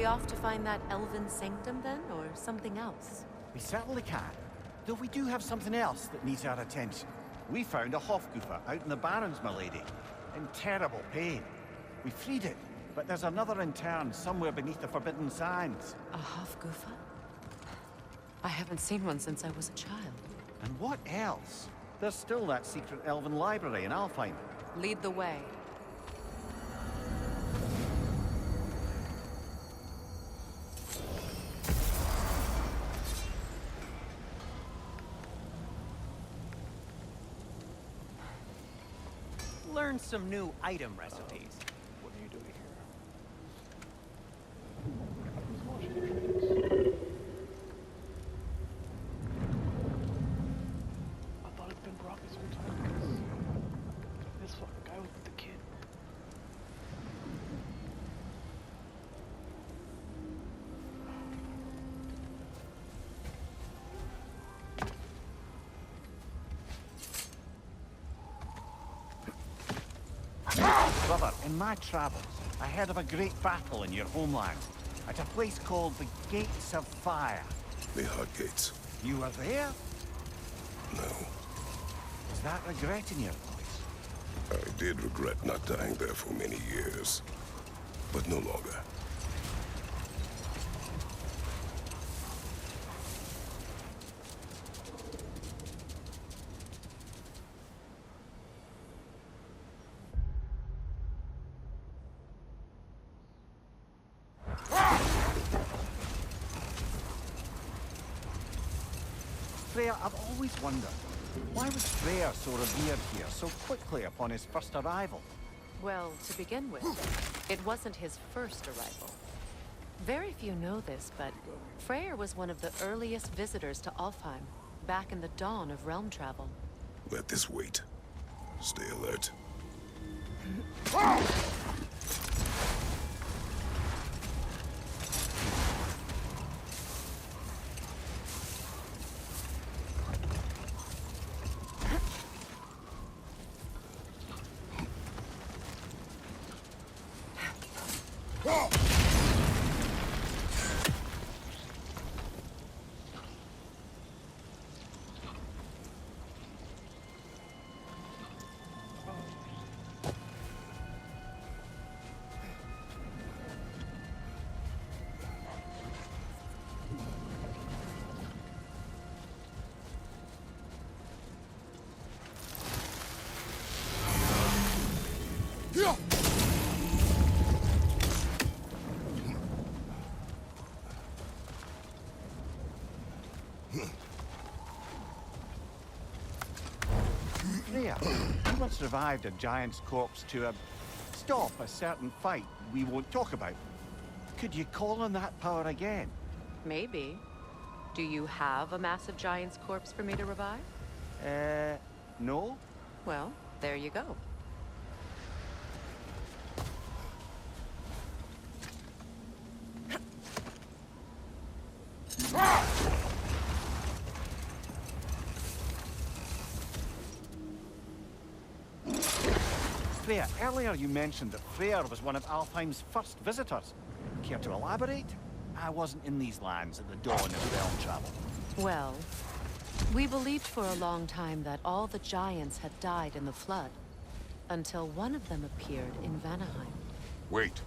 we off to find that elven sanctum then, or something else? We certainly can. Though we do have something else that needs our attention. We found a Hofgufer out in the Barrens, my lady. In terrible pain. We freed it, but there's another intern somewhere beneath the Forbidden Sands. A Hofgufer? I haven't seen one since I was a child. And what else? There's still that secret elven library in Alfheim. Lead the way. Learn some new item recipes. What are you doing here? I thought it's been brought this whole time because this fucking guy was with the kid. Brother, in my travels, I heard of a great battle in your homeland, at a place called the Gates of Fire. The Hut Gates. You were there? No. Is that regret in your voice? I did regret not dying there for many years, but no longer. Freya, I've always wondered, why was Freya so revered here so quickly upon his first arrival? Well, to begin with, it wasn't his first arrival. Very few know this, but Freyr was one of the earliest visitors to Alfheim, back in the dawn of realm travel. Let this wait. Stay alert. Freya, you once revived a giant's corpse to stop a certain fight we won't talk about. Could you call on that power again? Maybe. Do you have a massive giant's corpse for me to revive? No? Well, there you go. Freya, earlier you mentioned that Freyr was one of Alfheim's first visitors. Care to elaborate? I wasn't in these lands at the dawn of realm travel. Well, we believed for a long time that all the giants had died in the flood, until one of them appeared in Vanaheim. Wait.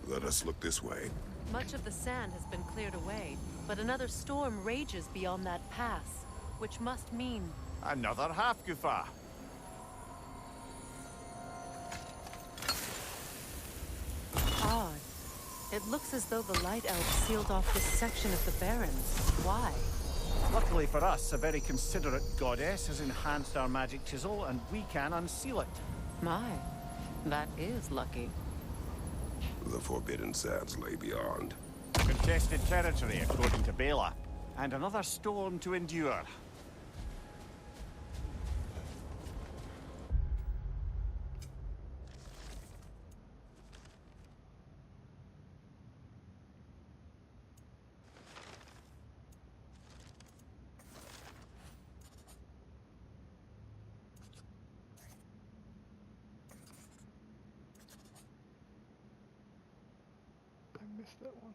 Let us look this way. Much of the sand has been cleared away, but another storm rages beyond that pass, which must mean... Another Hofgufer. odd. It looks as though the Light Elves sealed off this section of the Barrens. Why? Luckily for us, a very considerate goddess has enhanced our magic chisel, and we can unseal it. My, that is lucky. The Forbidden Sands lay beyond. Contested territory, according to Bela. And another storm to endure. I missed that one.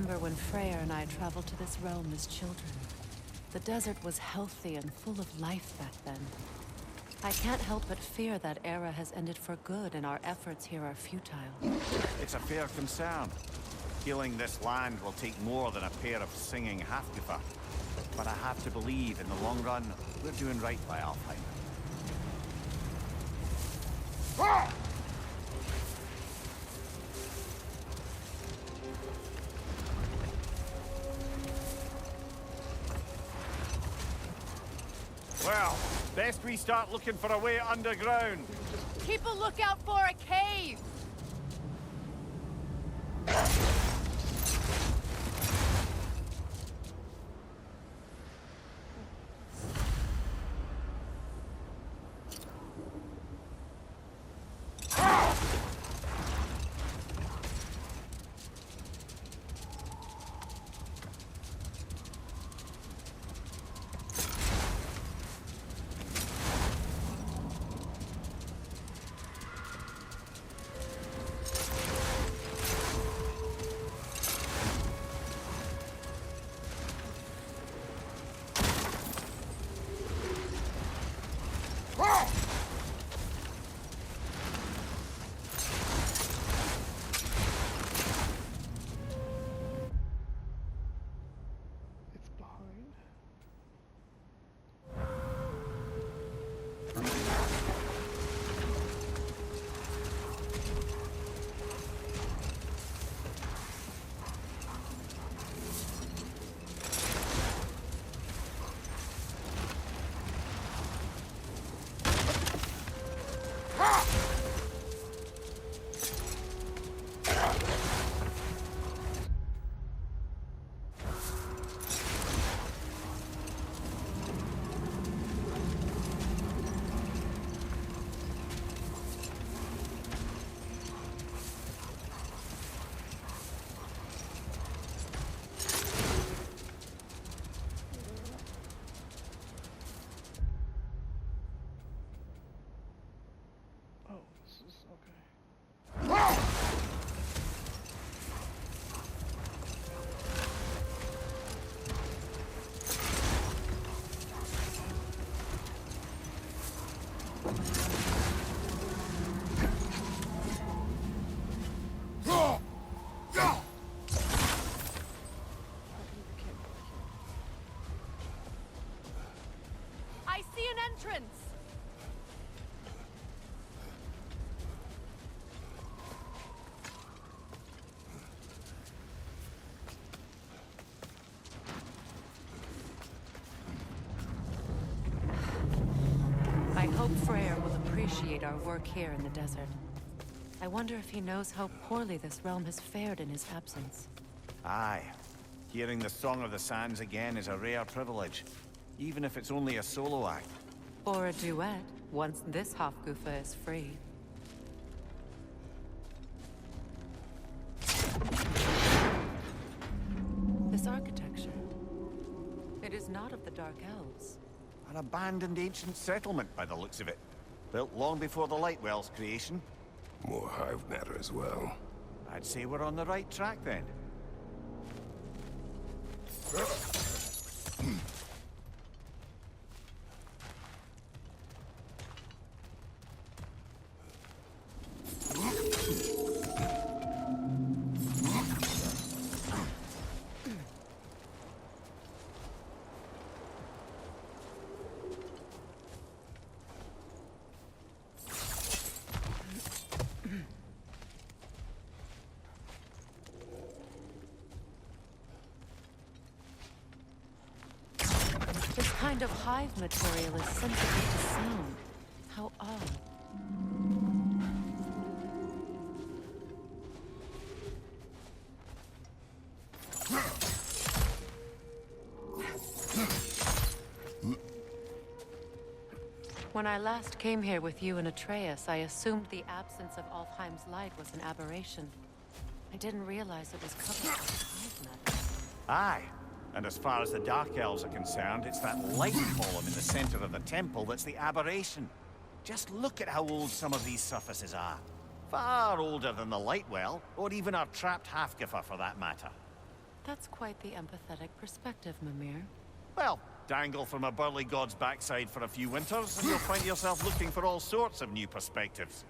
remember when Freyr and I traveled to this realm as children. The desert was healthy and full of life back then. I can't help but fear that era has ended for good and our efforts here are futile. It's a fair concern. Healing this land will take more than a pair of singing Halfgrifa. But I have to believe, in the long run, we're doing right by Alfheim. Well, best we start looking for a way underground. Keep a lookout for a cave! It's behind. Oh, this is okay. I see an entrance! I hope Freyr will appreciate our work here in the desert. I wonder if he knows how poorly this realm has fared in his absence. Aye. Hearing the Song of the Sands again is a rare privilege, even if it's only a solo act. Or a duet, once this Hofgufa is free. This architecture. It is not of the Dark Elves. An abandoned ancient settlement, by the looks of it. Built long before the Lightwell's creation. More hive matter as well. I'd say we're on the right track then. This kind of hive material is sensitive to sound. How odd. When I last came here with you and Atreus, I assumed the absence of Alfheim's light was an aberration. I didn't realize it was covered with hive matter. Aye. And as far as the Dark Elves are concerned, it's that light column in the center of the temple that's the aberration. Just look at how old some of these surfaces are. Far older than the Lightwell, or even our trapped Halfgrifa for that matter. That's quite the empathetic perspective, Mimir. Well, dangle from a burly god's backside for a few winters, and you'll find yourself looking for all sorts of new perspectives.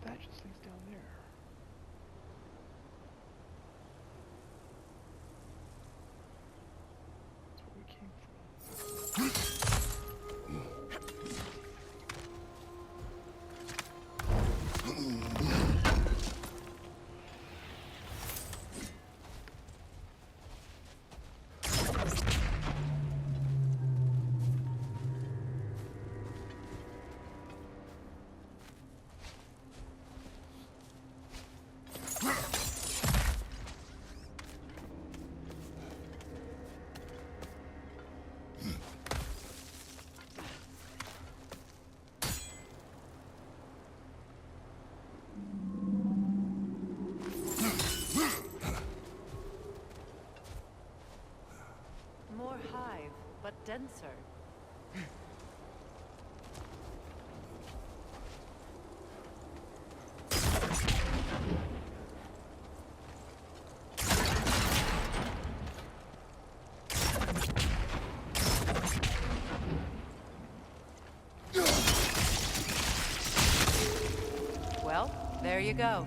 That just leads down there. That's where we came from. More hive, but denser. Well, there you go.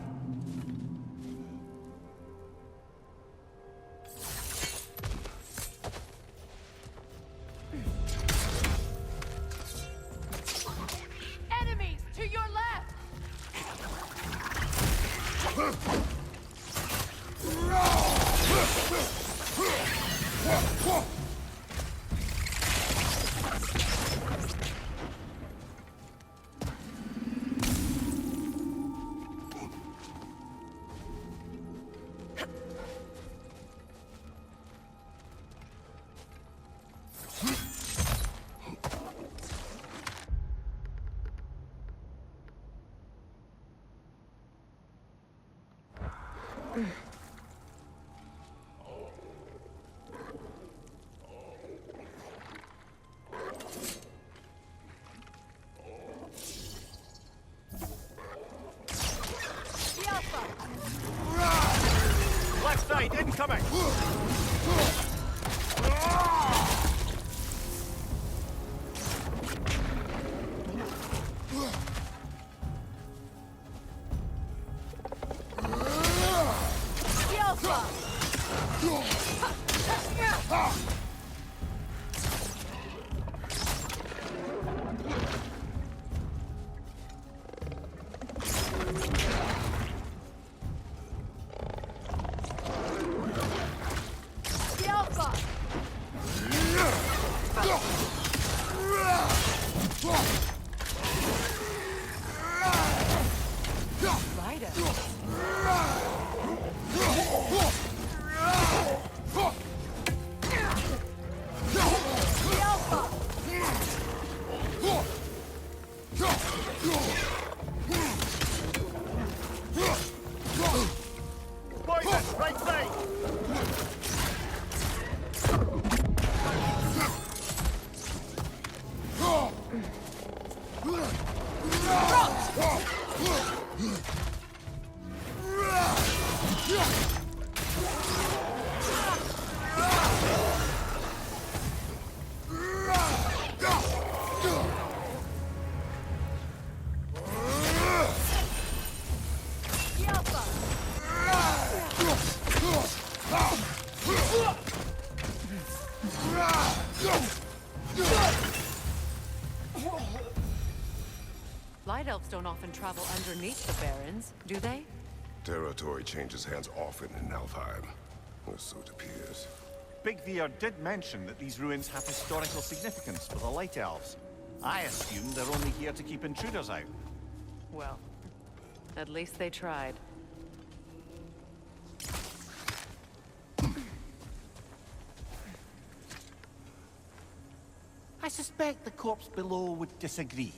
Enemies to your left! Left side, incoming! Poison, right side! Light elves don't often travel underneath the barrens, do they? Territory changes hands often in Alfheim, or so it appears. Big Veer did mention that these ruins have historical significance for the Light Elves. I assume they're only here to keep intruders out. Well, at least they tried. I suspect the corpse below would disagree.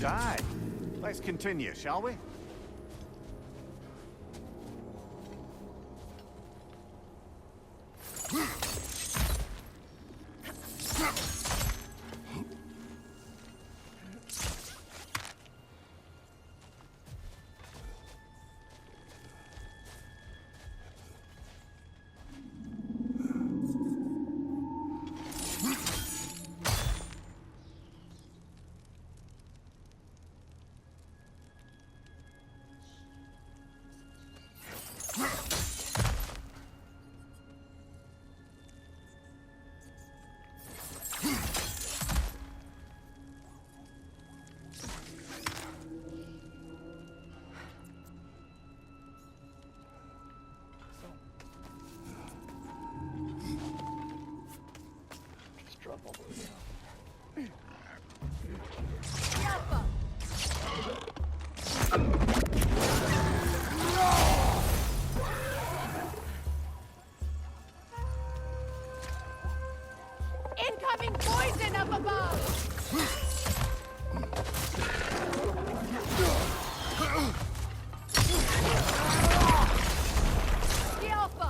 Aye. Let's continue, shall we? Just drop all the way down. Incoming poison up above! The Alpha!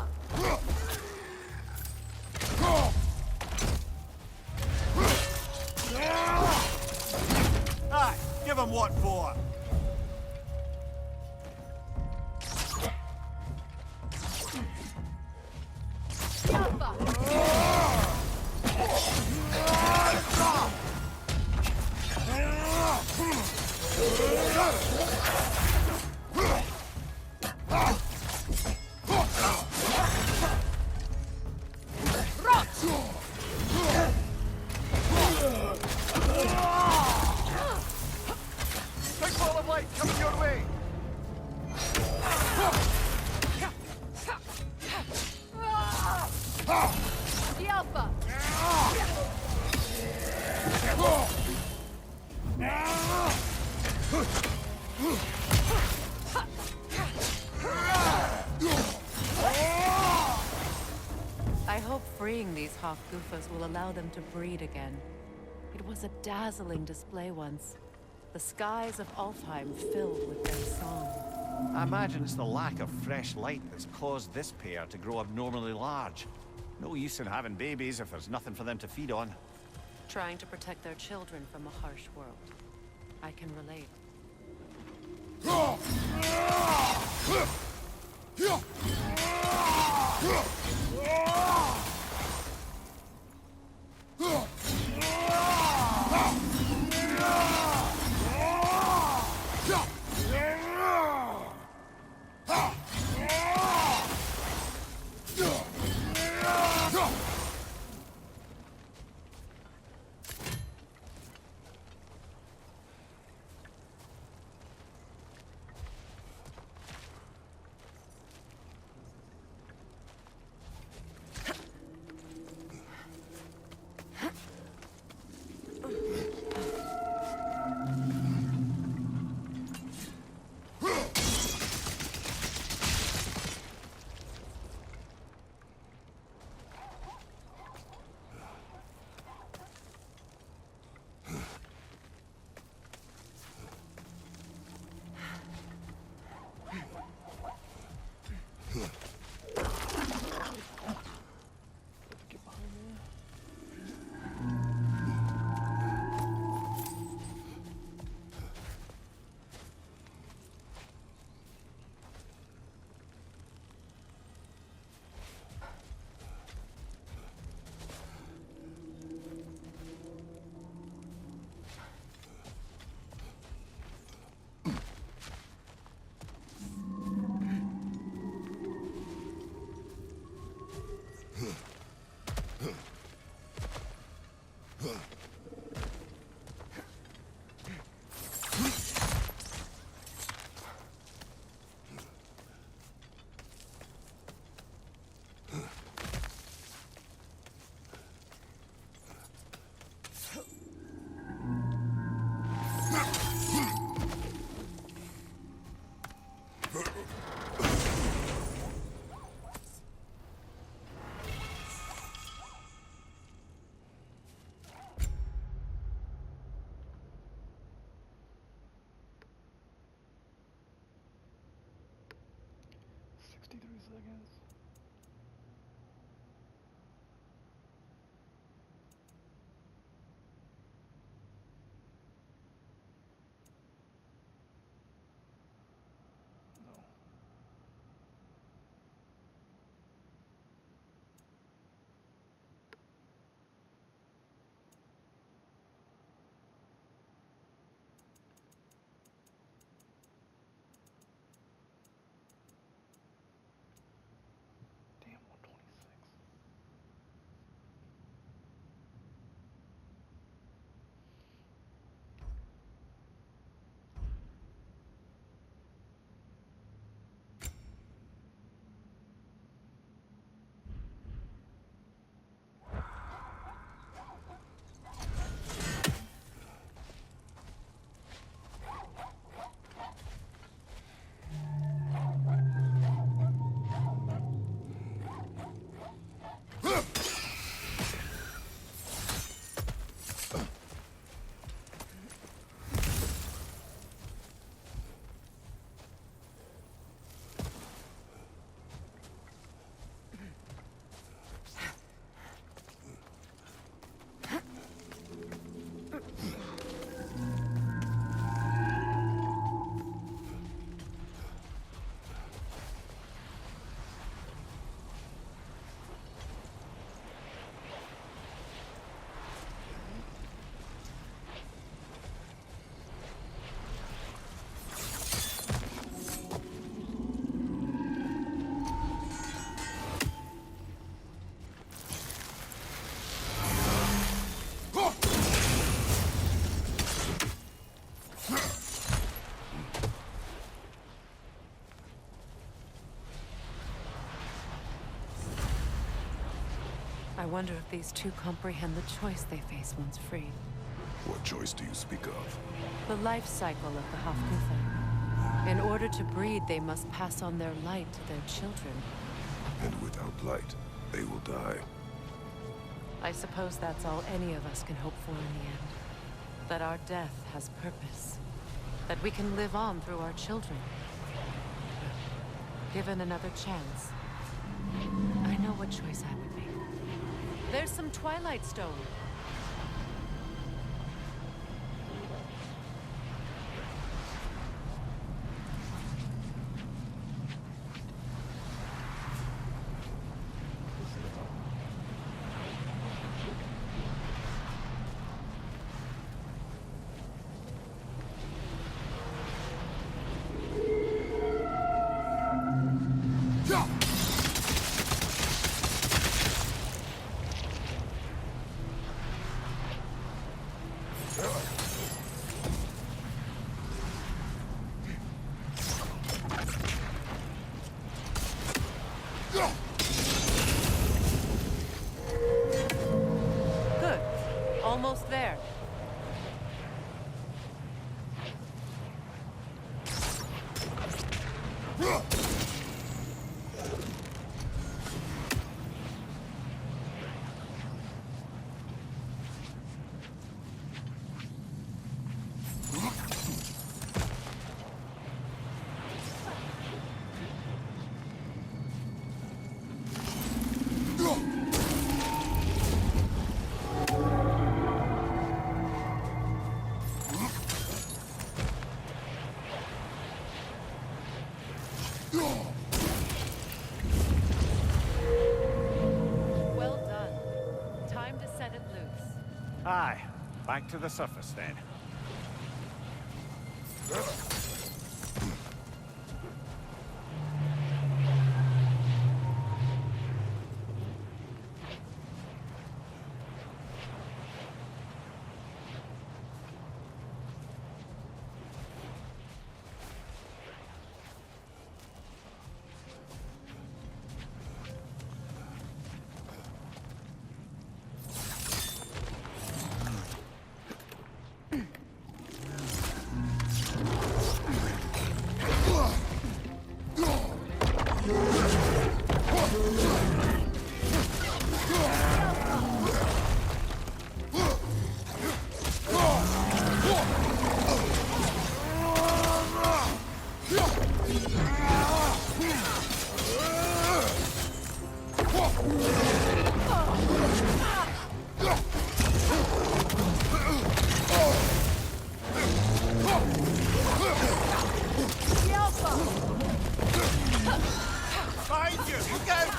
Aye, give him what for. The Alpha! Big ball of light coming your way. The Alpha! I hope freeing these Hofgufas will allow them to breed again. It was a dazzling display once. The skies of Alfheim filled with their song. I imagine it's the lack of fresh light that's caused this pair to grow abnormally large. No use in having babies if there's nothing for them to feed on. Trying to protect their children from a harsh world. I can relate. Get behind me. seconds. No. Damn, 126. I wonder if these two comprehend the choice they face once freed. What choice do you speak of? The life cycle of the Hofguthar. In order to breed, they must pass on their light to their children. And without light, they will die. I suppose that's all any of us can hope for in the end. That our death has purpose. That we can live on through our children. Given another chance, I know what choice I would make. There's some Twilight Stone. Good. Almost there. Well done. Time to set it loose. Aye, back to the surface then. Behind you! Look out!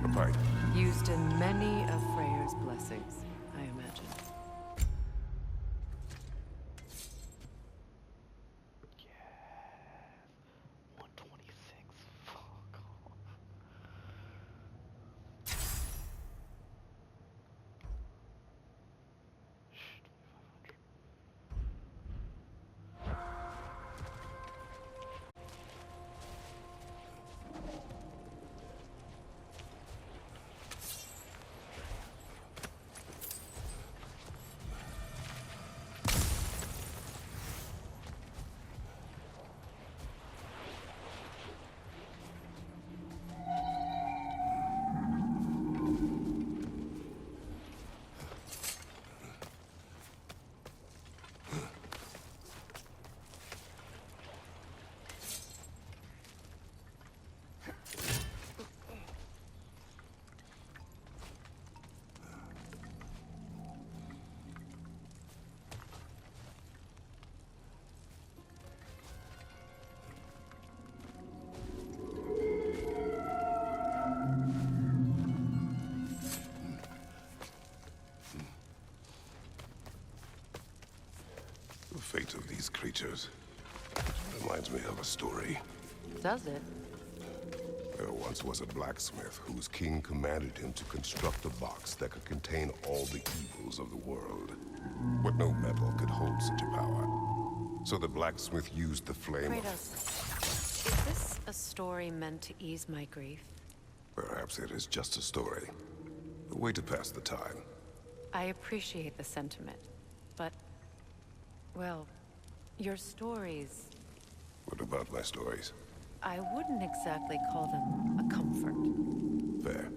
A pipe. Used in many of Freyr's blessings, I imagine. Yes. 126. Fuck off. Shh, 2500. The fate of these creatures reminds me of a story. Does it? There once was a blacksmith whose king commanded him to construct a box that could contain all the evils of the world. But no metal could hold such a power. So the blacksmith used the flame of... Kratos, is this a story meant to ease my grief? Perhaps it is just a story. A way to pass the time. I appreciate the sentiment, but... well, your stories... What about my stories? I wouldn't exactly call them a comfort. Fair.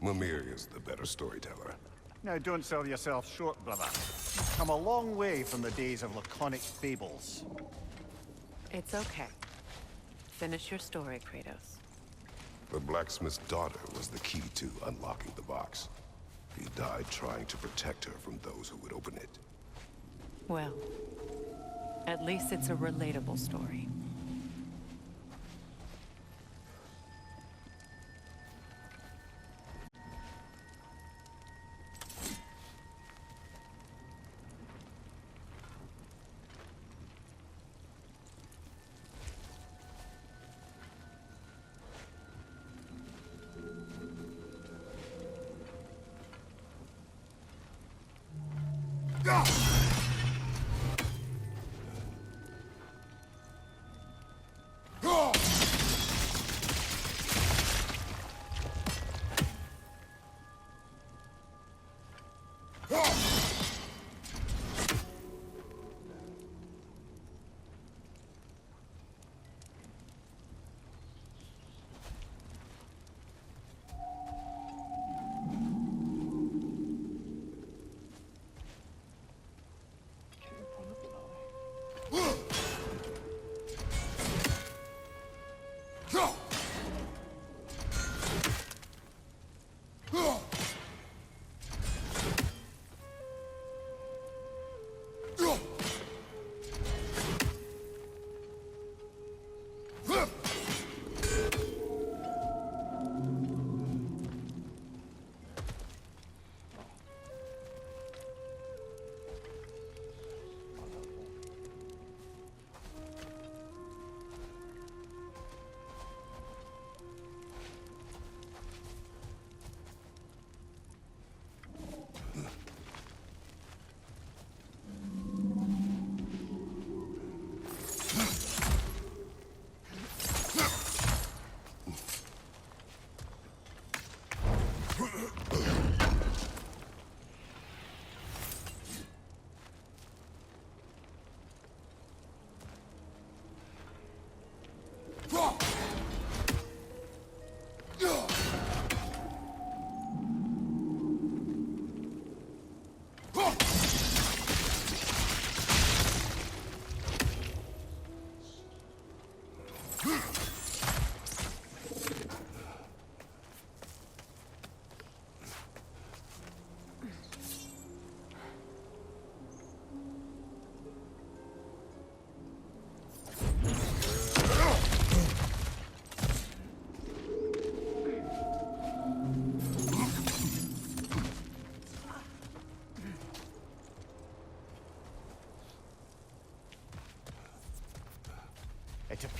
Mimir is the better storyteller. Now, don't sell yourself short, brother. You've come a long way from the days of laconic fables. It's okay. Finish your story, Kratos. The blacksmith's daughter was the key to unlocking the box. He died trying to protect her from those who would open it. Well, at least it's a relatable story.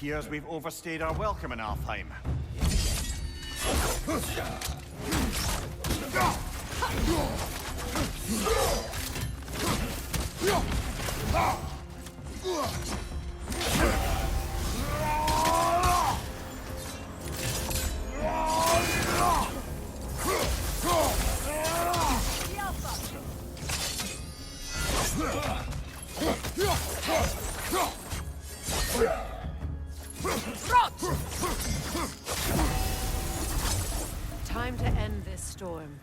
Appears we've overstayed our welcome in Alfheim. Time to end this storm.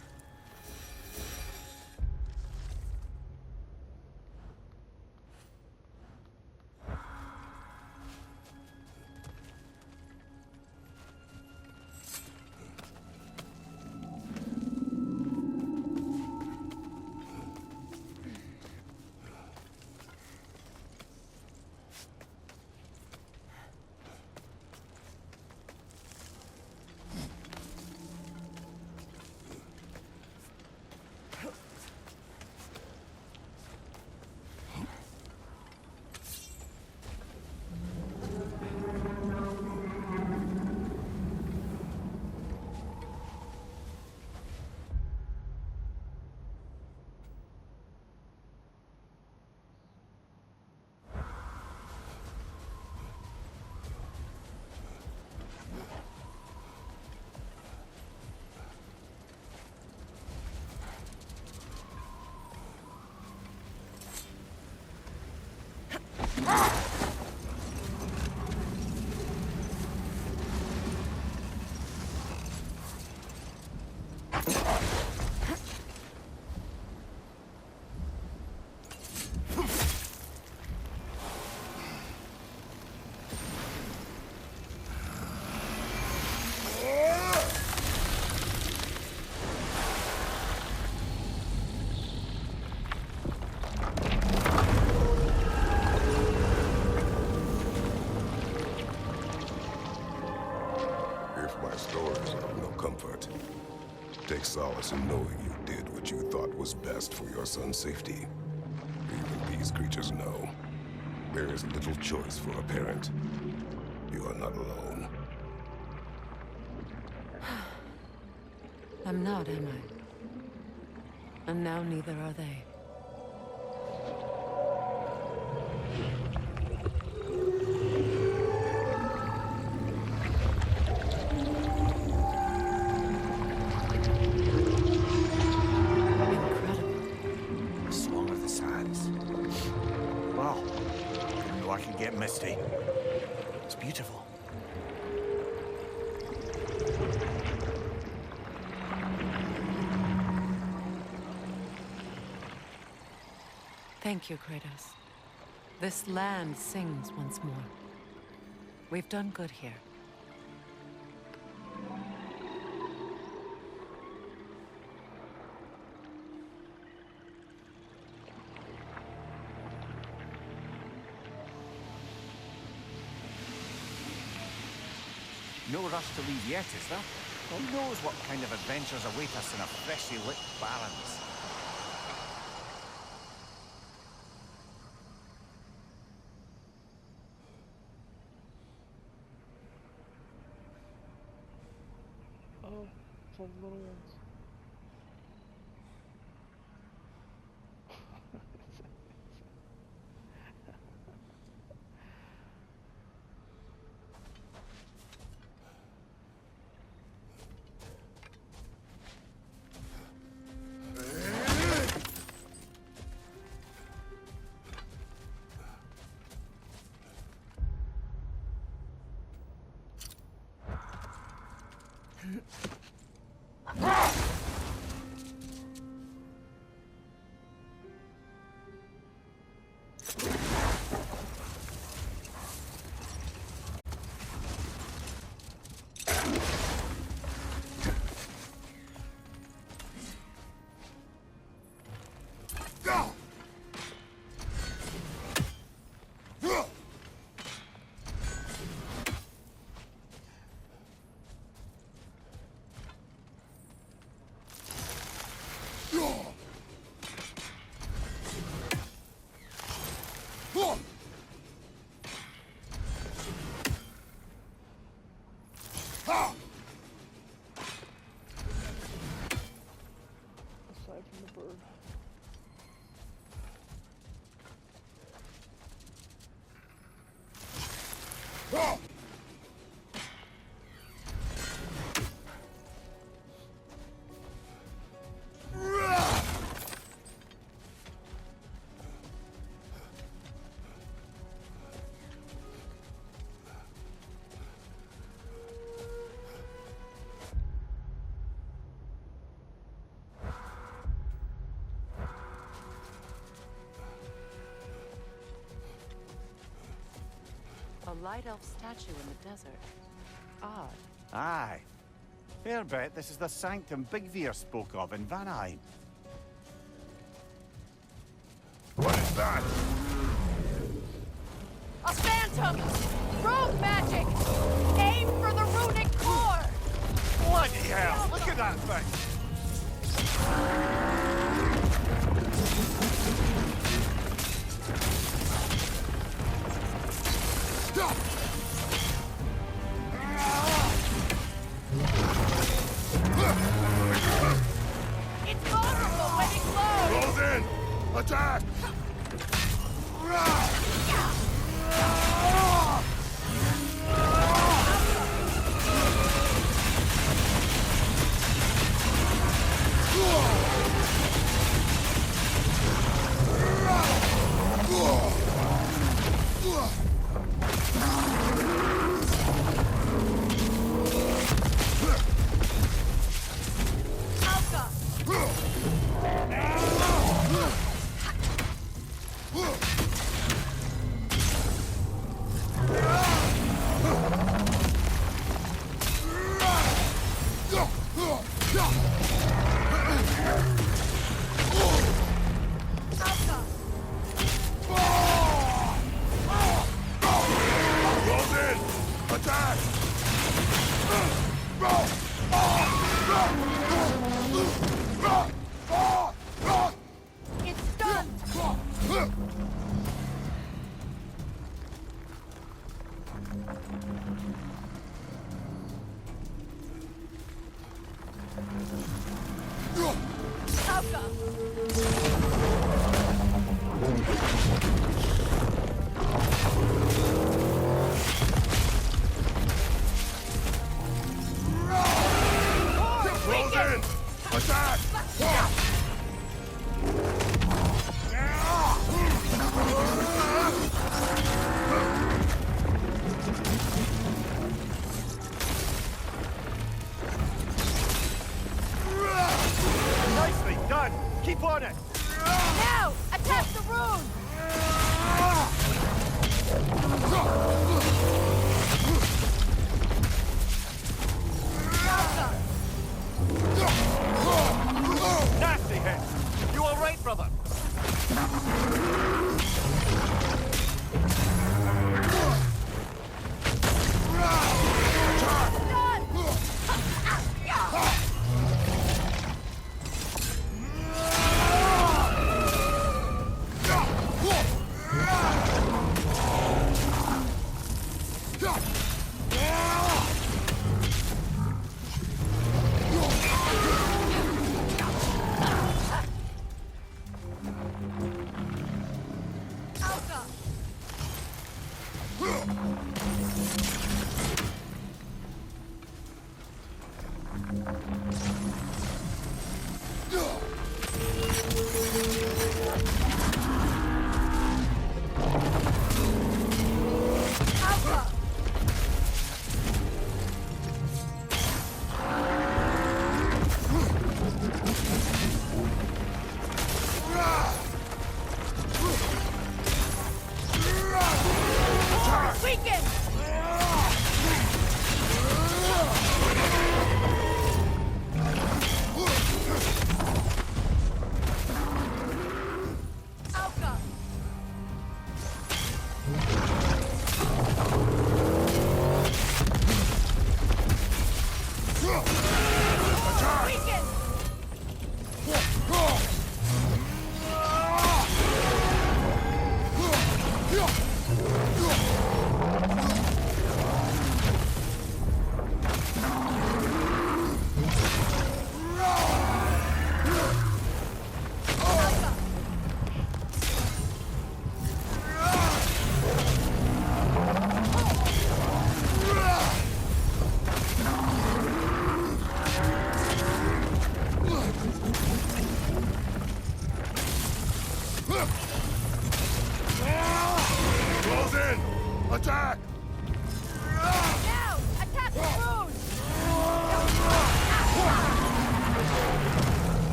Take solace in knowing you did what you thought was best for your son's safety. Even these creatures know. There is little choice for a parent. You are not alone. I'm not, am I? And now neither are they. Misty. It's beautiful. Thank you, Kratos. This land sings once more. We've done good here. No rush to leave yet, is there? Who knows what kind of adventures await us in a freshly lit Barrens? Oh, it's all the little ones. light elf statue in the desert. Odd. Aye. Fair bet this is the sanctum Bigveer spoke of in Vanheim. What is that? A phantom! Rogue magic! Aim for the runic core! Bloody hell! Look at that thing! It's vulnerable when it glows! Close in! Attack! It's done! Close in! Attack! Nicely done! Keep on it! Now! Attack the rune! Nasty hit! You alright, brother?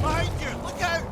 Behind you! Look out!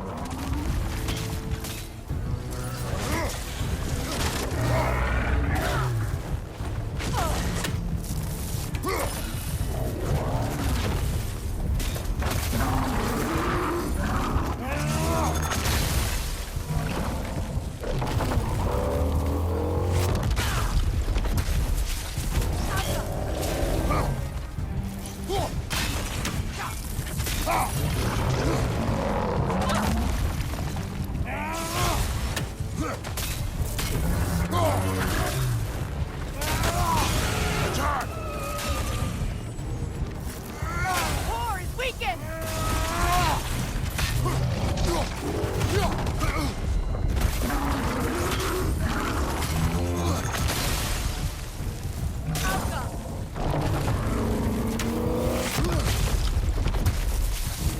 Core is weakened!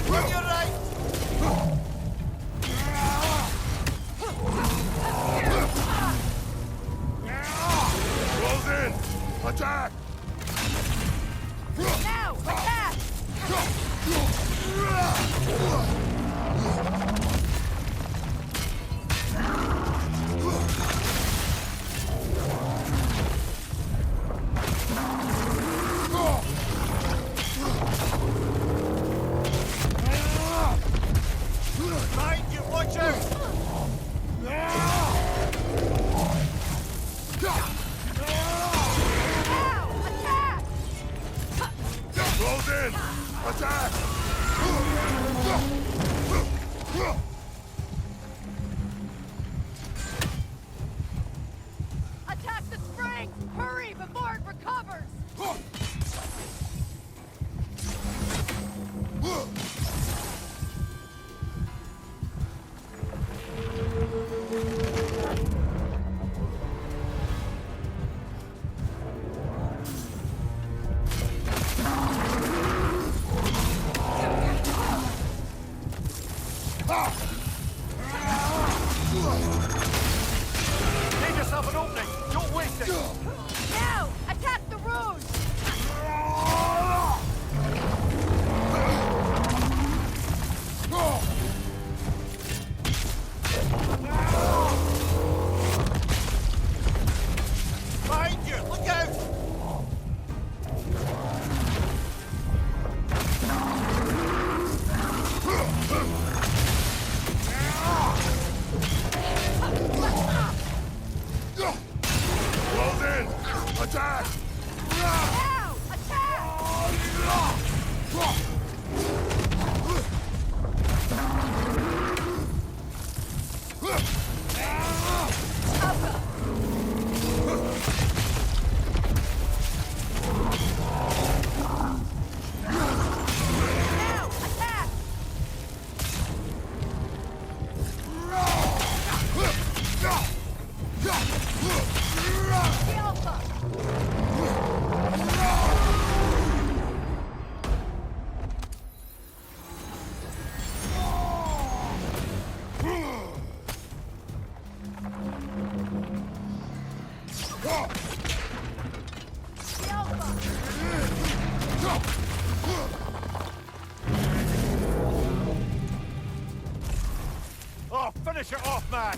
On your right! Close in! Attack! Now! Attack! Behind you! Watch out! Now! Attack! Close in! Attack! Attack the spring! Hurry before it recovers! Make yourself an opening! Don't waste it! Now! Attack the rune! Behind you! Look out! Close in! Attack! Now! Attack! Now! Attack! The Alpha! The Alpha! Oh, finish it off, man!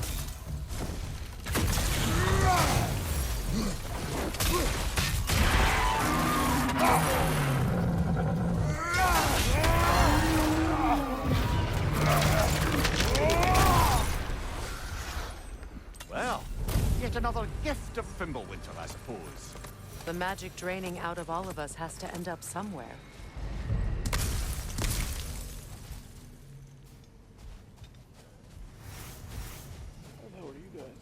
Well, yet another gift of Fimbulwinter, I suppose. The magic draining out of all of us has to end up somewhere. Where the hell are you guys?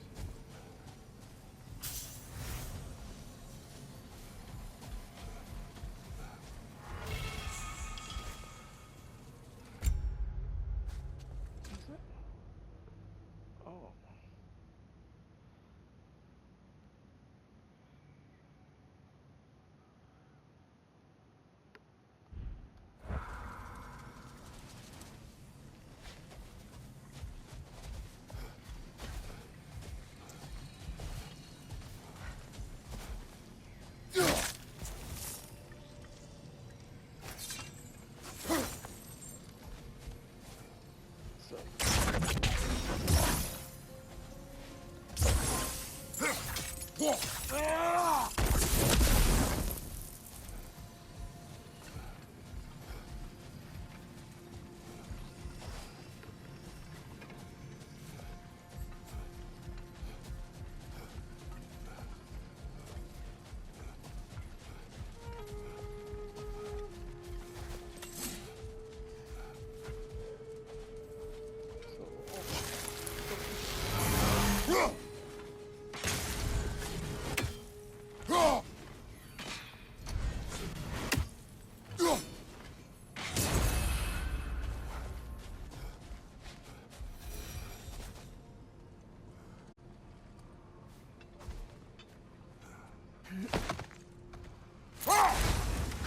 Is it? Oh.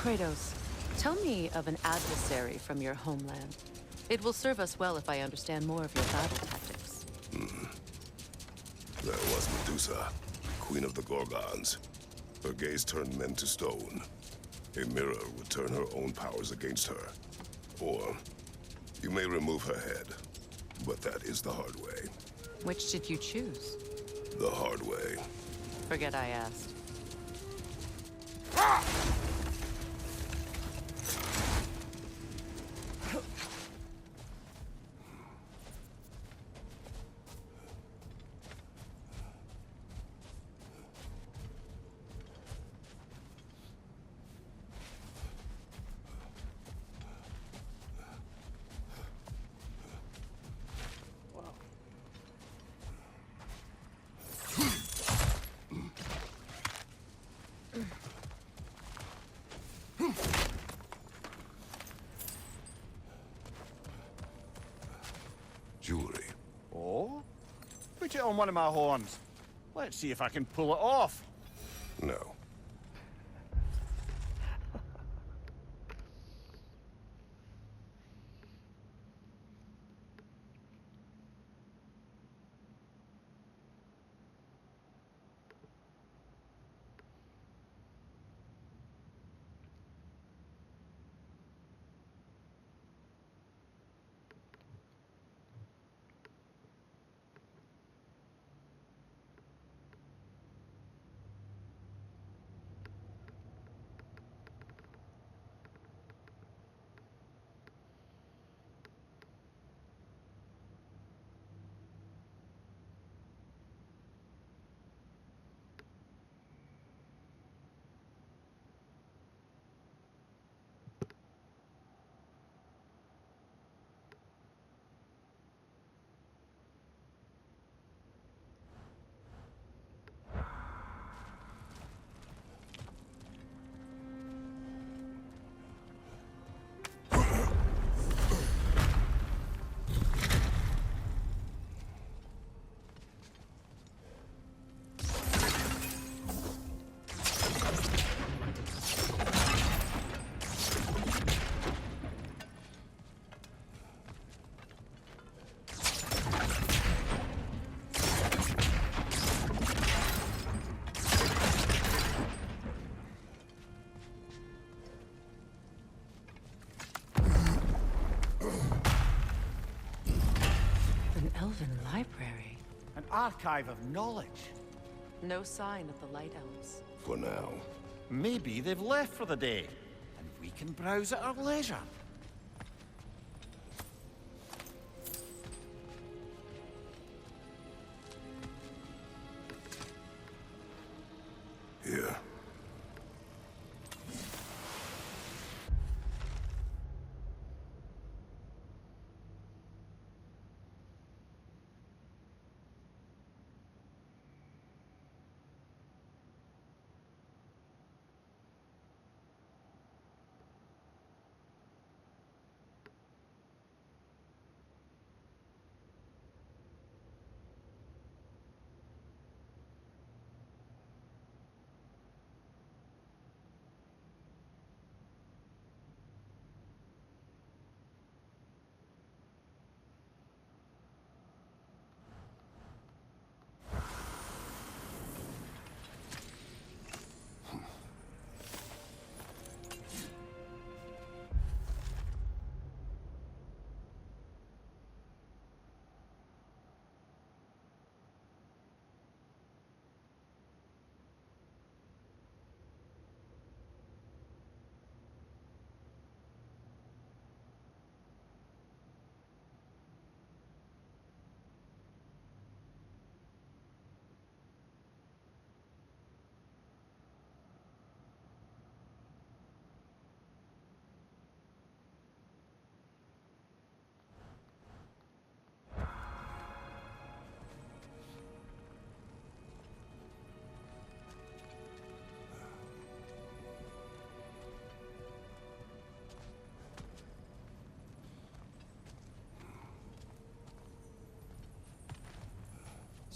Kratos, tell me of an adversary from your homeland. It will serve us well if I understand more of your battle tactics. There was Medusa, queen of the Gorgons. Her gaze turned men to stone. A mirror would turn her own powers against her. Or, you may remove her head, but that is the hard way. Which did you choose? The hard way. Forget I asked. Jewelry. Oh? Put it on one of my horns. Let's see if I can pull it off. No. Elven library. An archive of knowledge. No sign of the Light Elves. For now. Maybe they've left for the day, and we can browse at our leisure. Here.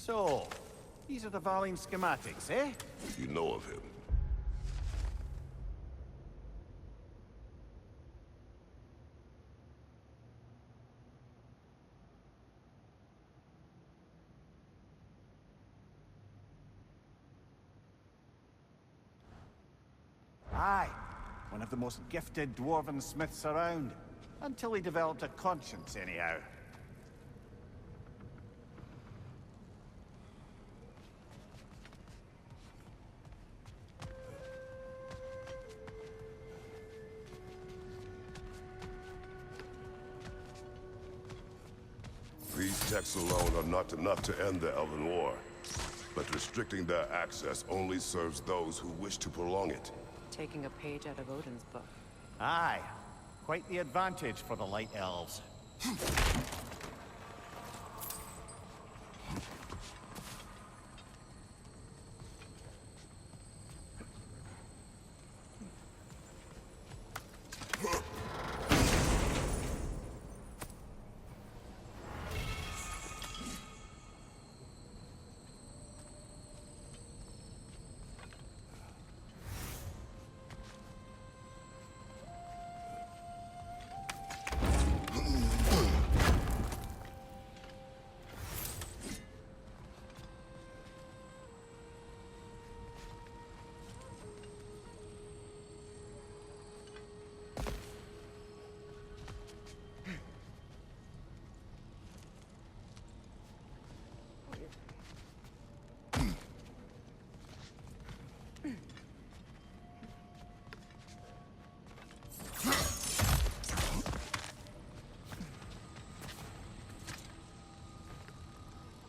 So, these are the Valine schematics, eh? You know of him. Aye. One of the most gifted dwarven smiths around. Until he developed a conscience, anyhow. These texts alone are not enough to end the Elven War. But restricting their access only serves those who wish to prolong it. Taking a page out of Odin's book. Aye. Quite the advantage for the Light Elves.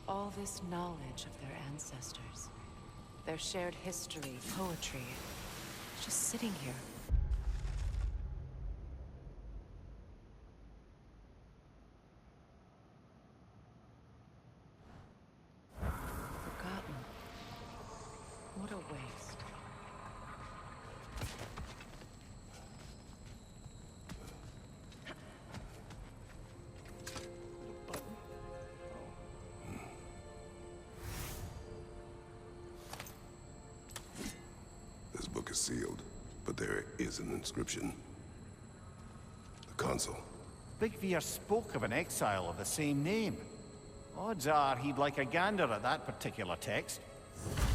All this knowledge of their ancestors, their shared history, poetry, just sitting here. Forgotten. What a waste. This book is sealed, but there is an inscription. The console. Big Veer spoke of an exile of the same name. Odds are he'd like a gander at that particular text. They're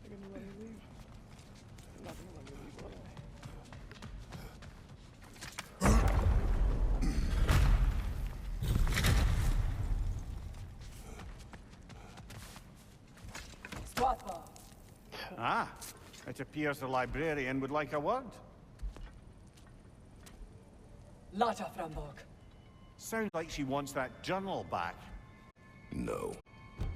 gonna let me leave. They're not gonna let me leave, are they? Ah, it appears the librarian would like a word. Lata Frambog. Sounds like she wants that journal back. No.